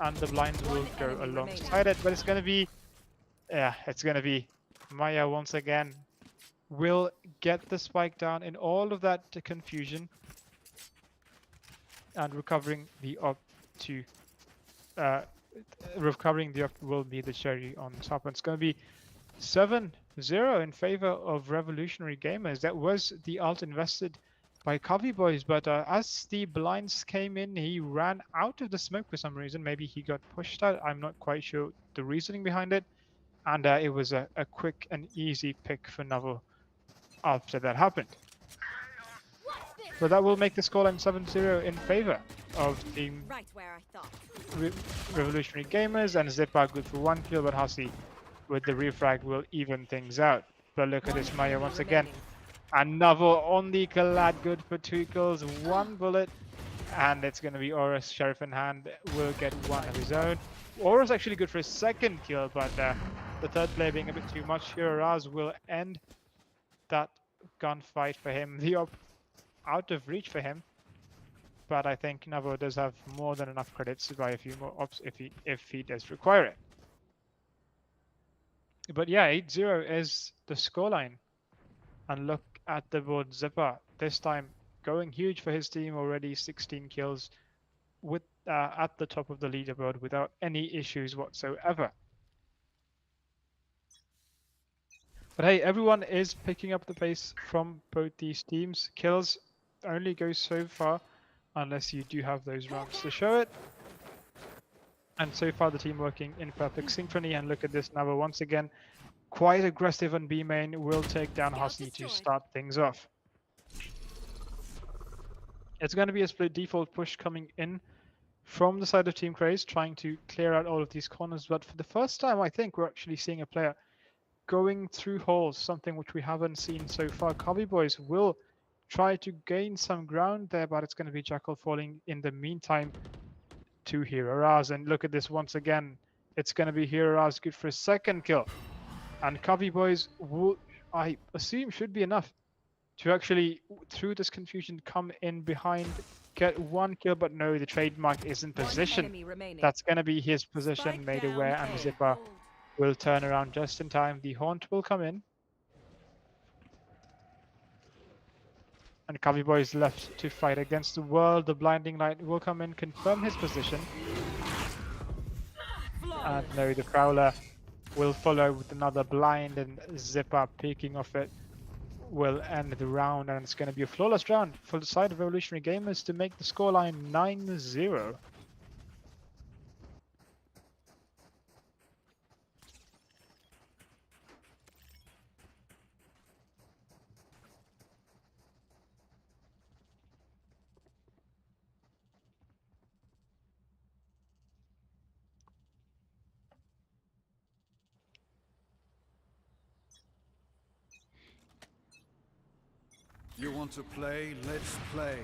and the blinds will go alongside it, but it's going to be, yeah, it's going to be Maya once again will get the spike down in all of that confusion, and recovering the op to, recovering the op will be the cherry on top. And it's going to be 7-0 in favor of Revolutionary Gamers. That was the ult invested by Kavi Boys, but as the blinds came in, he ran out of the smoke for some reason. Maybe he got pushed out. I'm not quite sure the reasoning behind it. And it was a quick and easy pick for Navo after that happened. So that will make the scoreline 7-0 in favor of Team Right where I thought. Revolutionary Gamers, and Zipper good for one kill, but Hussey with the refrag will even things out. But look at One this Maya enemy once again. remaining. Another on the collide, good for 2 kills, 1 bullet, and it's going to be Aurus. Sheriff in hand will get 1 of his own. Aurus actually good for his 2nd kill, but the 3rd player being a bit too much here. Raz will end that gunfight for him. The op out of reach for him, but I think Navo does have more than enough credits to buy a few more ops if he does require it. But yeah, 8-0 is the scoreline. And look at the board. Zipper this time going huge for his team already, 16 kills with at the top of the leaderboard without any issues whatsoever. But hey, everyone is picking up the pace from both these teams. Kills only go so far unless you do have those rounds to show it. And so far the team working in perfect synchrony. And look at this Nava once again, quite aggressive on B main, will take down Husky to start things off. It's going to be a split default push coming in from the side of Team Craze, trying to clear out all of these corners. But for the first time, I think we're actually seeing a player going through holes, something which we haven't seen so far. Cubby Boys will try to gain some ground there, but it's going to be Jackal falling in the meantime to Hero Raz. And look at this once again. It's going to be Hero Raz good for a 2nd kill. And Cubby Boys will, I assume, should be enough to actually, through this confusion, come in behind, get 1 kill, but no, the trademark is in position. That's going to be his position Spike made down aware, and A. Zipper will turn around just in time. The Haunt will come in. And Cubby Boy is left to fight against the world. The Blinding Light will come in, confirm his position. And no, the Prowler will follow with another blind, and Zipper peeking off it will end the round, and it's going to be a flawless round for the side of Revolutionary Gamers to make the scoreline 9-0. You want to play? Let's play.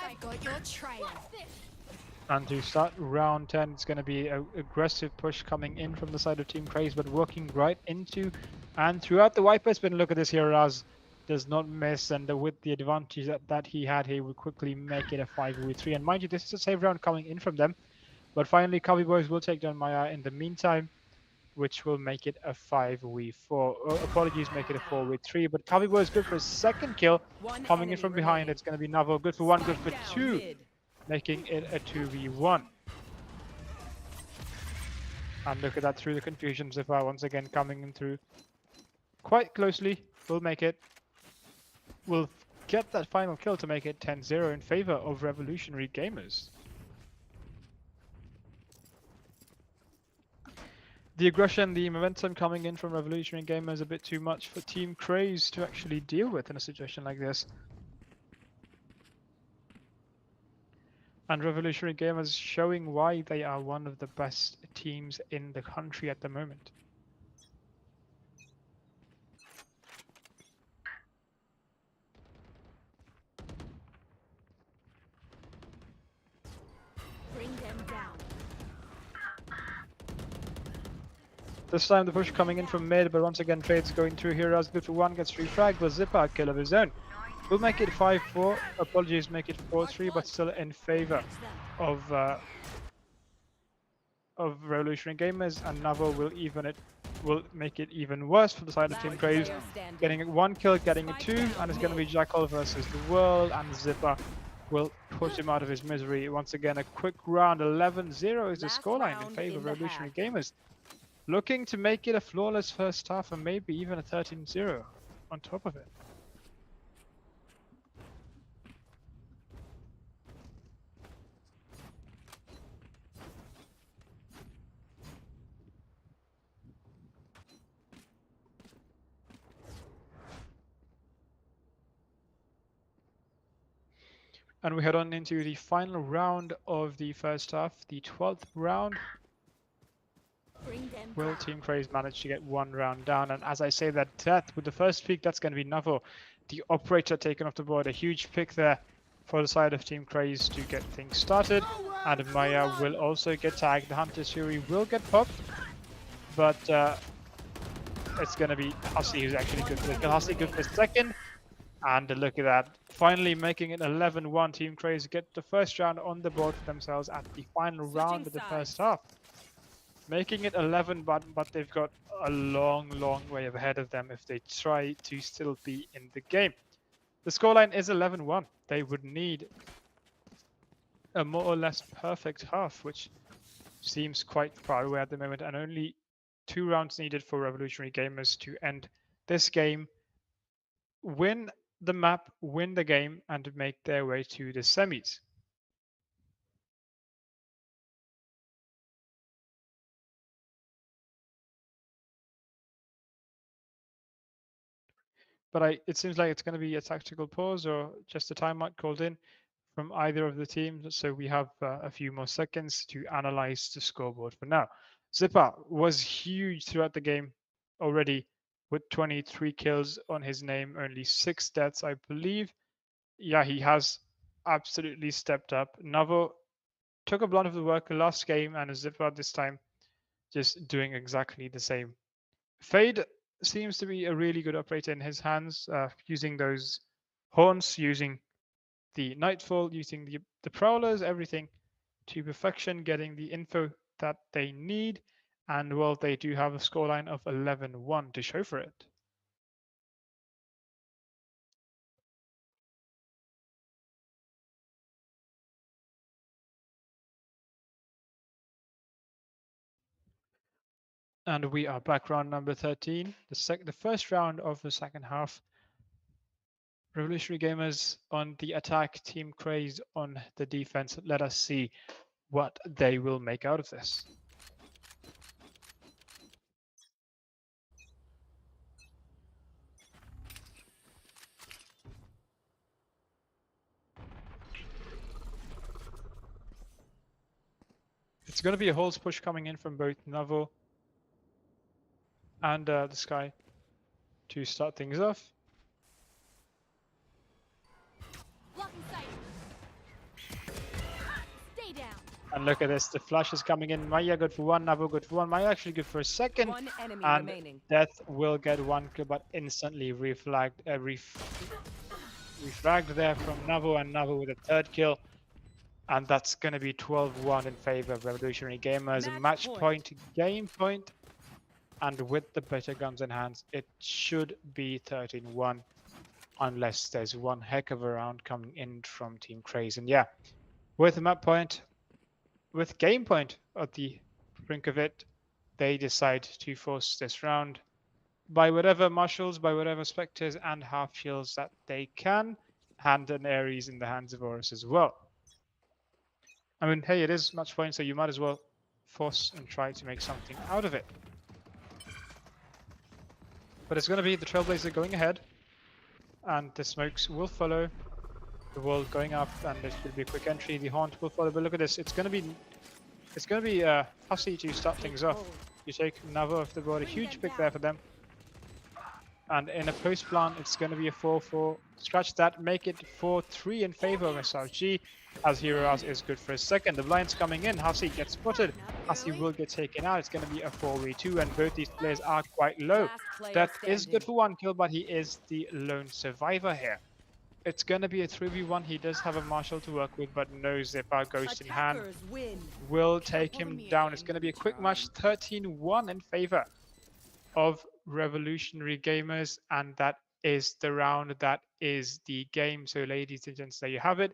I've got your trail. And to start round 10, it's going to be an aggressive push coming in from the side of Team Craze, but working right into and throughout the Viper spin. Look at this here, Raz does not miss, and with the advantage that he had, he would quickly make it a 5v3. And mind you, this is a save round coming in from them, but finally Cubby Boys will take down Maya in the meantime, which will make it a 5v4. Apologies, make it a 4v3, but Cubby Boys good for his 2nd kill. Coming in from behind, it's going to be Navo, good for 1, good for 2. Making it a 2v1. And look at that, through the confusion, Zipper once again coming in through quite closely. Will make it. Will get that final kill to make it 10-0 in favor of Revolutionary Gamers. The aggression, the momentum coming in from Revolutionary Gamers a bit too much for Team Craze to actually deal with in a situation like this. And Revolutionary Gamers showing why they are one of the best teams in the country at the moment. Bring them down. This time the push coming in from mid, but once again Trades going through here as good for 1, gets refragged, but Zipper a kill of his own. We'll make it 5-4, apologies, make it 4-3, but still in favor of Revolutionary Gamers, and Navo will make it even worse for the side of Team Craze. Getting 1 kill, getting a 2, and it's going to be Jackal versus the world, and Zipper will push him out of his misery. Once again, a quick round, 11-0 is the scoreline in favor of Revolutionary Gamers. Looking to make it a flawless first half, and maybe even a 13-0 on top of it. And we head on into the final round of the first half, the 12th round. Will Team Craze manage to get one round down? And as I say that death with the first pick, that's going to be Navo, the operator taken off the board. A huge pick there for the side of Team Craze to get things started. And Maya will also get tagged. The Hunter Fury will get popped, but it's going to be Hussey who's actually good for the Hussey good for the second. And look at that. Finally making it 11-1. Team Craze get the first round on the board for themselves at the final round of the first half. Making it 11, but they've got a long way ahead of them if they try to still be in the game. The scoreline is 11-1. They would need a more or less perfect half, which seems quite far away at the moment, and only 2 rounds needed for Revolutionary Gamers to end this game, win the map, win the game, and make their way to the semis. But it seems like it's going to be a tactical pause or just a timeout called in from either of the teams. So we have a few more seconds to analyze the scoreboard for now. Zipper was huge throughout the game already with 23 kills on his name, only 6 deaths, I believe. Yeah, he has absolutely stepped up. Navo took up a lot of the work last game, and Zipper this time just doing exactly the same. Fade seems to be a really good operator in his hands, using those horns, using the Nightfall, using the Prowlers, everything to perfection, getting the info that they need. And well, they do have a scoreline of 11-1 to show for it. And we are back round number 13, the first round of the second half. Revolutionary Gamers on the attack, Team Craze on the defense. Let us see what they will make out of this. It's going to be a holds push coming in from both Navo and the Sky to start things off. Blocking sight. Stay down. And look at this, the flash is coming in. Maya good for one, Navo good for one. Maya actually good for a second. One enemy And remaining. Death will get one kill, but instantly reflagged there from Navo, and Navo with a third kill. And that's going to be 12-1 in favor of Revolutionary Gamers. Match point, game point. And with the better guns in hands, it should be 13-1. Unless there's one heck of a round coming in from Team Craze. And yeah, with the map point, with game point at the brink of it, they decide to force this round by whatever marshals, by whatever specters and half shields that they can, hand an Ares in the hands of Horus as well. I mean, hey, it is match point, so you might as well force and try to make something out of it. But it's going to be the Trailblazer going ahead, and the smokes will follow. The wall going up, and there should be a quick entry. The haunt will follow. But look at this; it's going to be Hussey to start things off. You take Navo off the board, a huge pick there for them. And in a post plan, it's going to be a 4-4. Scratch that, make it 4-3 in favor of SRG, as Heroes is good for a second. The blind's coming in, Hussey gets spotted. Hussey will get taken out. It's going to be a 4v2, and both these players are quite low. That is good for one kill, but he is the lone survivor here. It's going to be a 3v1. He does have a marshal to work with, but no Zipper, ghost in hand, will take him down. It's going to be a quick match, 13-1 in favor of Revolutionary Gamers, and that is the round, that is the game. So ladies and gents, there you have it.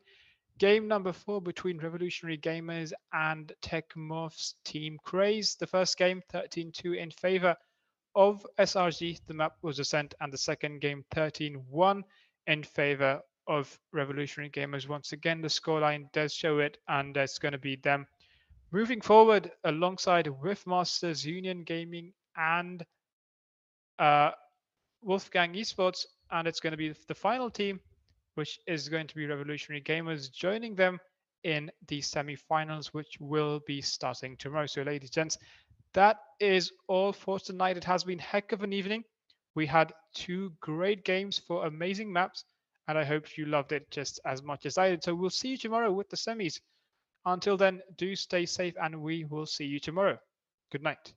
Game number 4 between Revolutionary Gamers and Techmorph's Team Craze. The first game 13-2 in favor of SRG. The map was Ascent, and the second game 13-1 in favor of Revolutionary Gamers. Once again, the scoreline does show it, and it's going to be them moving forward alongside with Masters, Union Gaming, and Wolfgang Esports, and it's going to be the final team, which is going to be Revolutionary Gamers, joining them in the semi-finals, which will be starting tomorrow. So ladies and gents, that is all for tonight. It has been heck of an evening. We had two great games for amazing maps, and I hope you loved it just as much as I did. So we'll see you tomorrow with the semis. Until then, do stay safe, and we will see you tomorrow. Good night.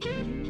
Hi.